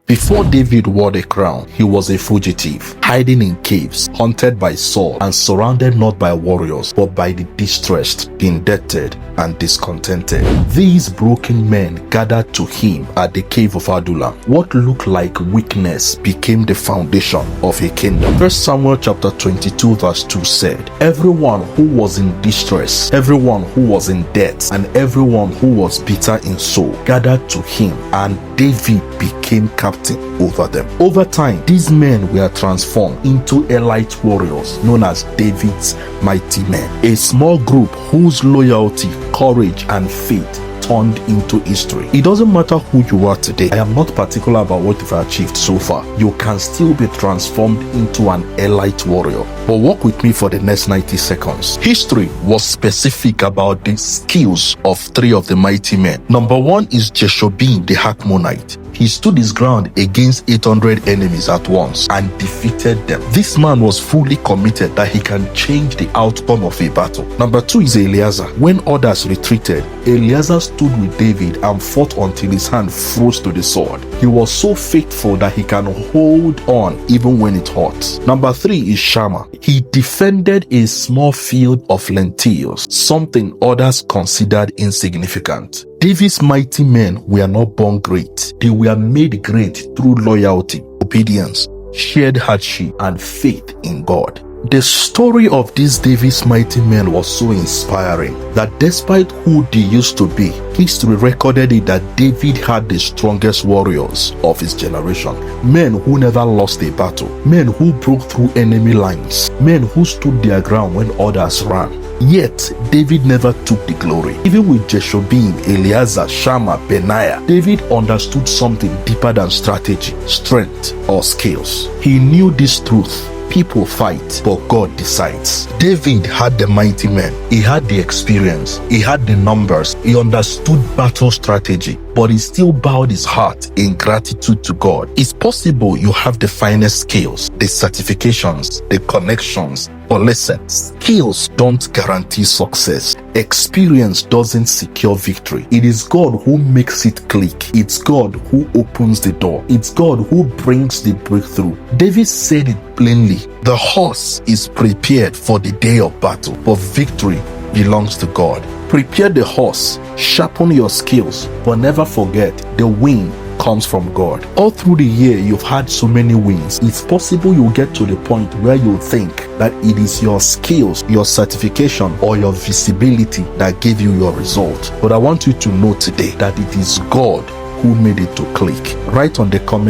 Before David wore the crown, he was a fugitive, hiding in caves, hunted by Saul, and surrounded not by warriors, but by the distressed, indebted, and discontented. These broken men gathered to him at the cave of Adullam. What looked like weakness became the foundation of a kingdom. 1 Samuel chapter 22 verse 2 said, "Everyone who was in distress, everyone who was in debt, and everyone who was bitter in soul gathered to him, and David became captain over them." Over time, these men were transformed into elite warriors known as David's mighty men. A small group whose loyalty, courage, and faith turned into history. It doesn't matter who you are today. I am not particular about what you've achieved so far. You can still be transformed into an elite warrior. But walk with me for the next 90 seconds. History was specific about the skills of three of the mighty men. Number one is Jeshobeam the Hakmonite. He stood his ground against 800 enemies at once and defeated them. This man was fully committed that he can change the outcome of a battle. Number two is Eleazar. When others retreated, Eleazar stood with David and fought until his hand froze to the sword. He was so faithful that he can hold on even when it hurts. Number three is Shammah. He defended a small field of lentils, something others considered insignificant. David's mighty men were not born great. They were made great through loyalty, obedience, shared hardship, and faith in God. The story of these David's mighty men was so inspiring that despite who they used to be, history recorded it that David had the strongest warriors of his generation. Men who never lost a battle, men who broke through enemy lines, men who stood their ground when others ran. Yet, David never took the glory. Even with Jeshobeam, Eleazar, Shammah, Benaiah, David understood something deeper than strategy, strength, or skills. He knew this truth. People fight, but God decides. David had the mighty men. He had the experience. He had the numbers. He understood battle strategy, but he still bowed his heart in gratitude to God. It's possible you have the finest skills, the certifications, the connections, but listen, skills don't guarantee success. Experience doesn't secure victory. It is God who makes it click. It's God who opens the door. It's God who brings the breakthrough. David said it plainly. The horse is prepared for the day of battle, but victory belongs to God. Prepare the horse, sharpen your skills, but never forget the win comes from God. All through the year, you've had so many wins. It's possible you'll get to the point where you think that it is your skills, your certification, or your visibility that gave you your result. But I want you to know today that it is God who made it to click. Write on the comment